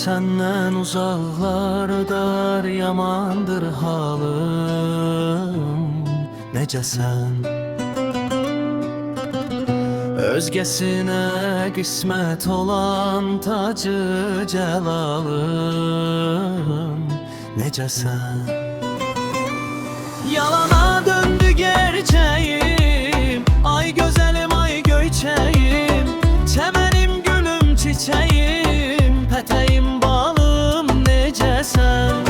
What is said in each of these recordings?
senden uzaklardar, yamandır halım. Necəsən? Özgəsinə qismət olan tacı cəlalım. Necəsən? Yalana döndü gerçeğim, ay gözəlim, ay göyçəyim, çəmənim, gülüm, çiçəyim, pətəyim, balım, necəsən?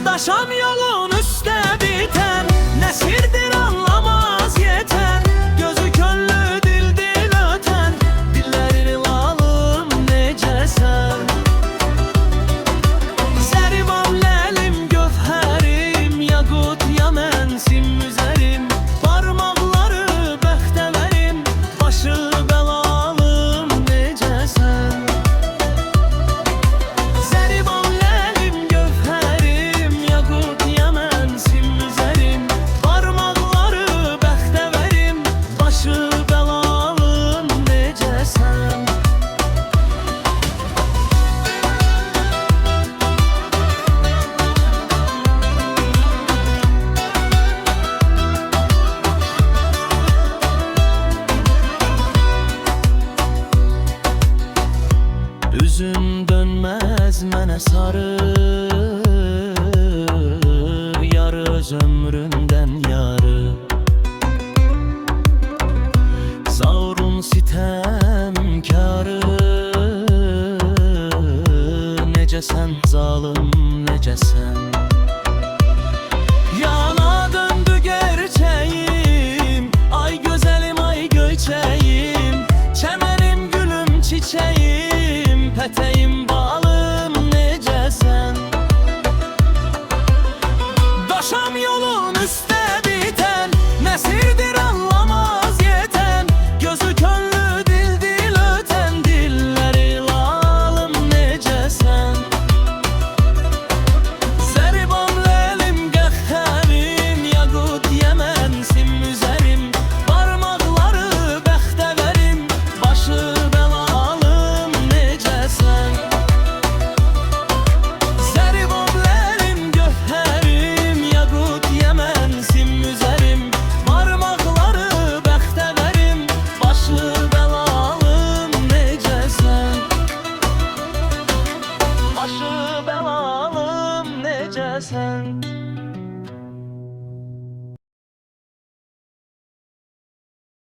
Daşam yolun üstə bitən, nəsirdir anlamaz yetən, gözü könlü dil ötən, dillərini lalım, necəsən? Zəriban ləlim, gövhərim, yaqut yamənsim üzərim, barmaqları bəxtəvərim, başı bəlalım, necəsən? Zəriban ləlim, gövhərim, yaqut yamənsim üzərim, barmaqları bəxtəvərim, başı bəlalım, necəsən? Üzün dönməz mənə sarı, yarı öz ömrümdən yarı. Zavrun sitəmkarı, necəsən zalım, necəsən? Yana döndü gerçeğim, ay gözəlim, ay göyçəyim, çəmənim, gülüm, çiçəyim, pətəyim, balım, necəsən? Daşam yolun üstə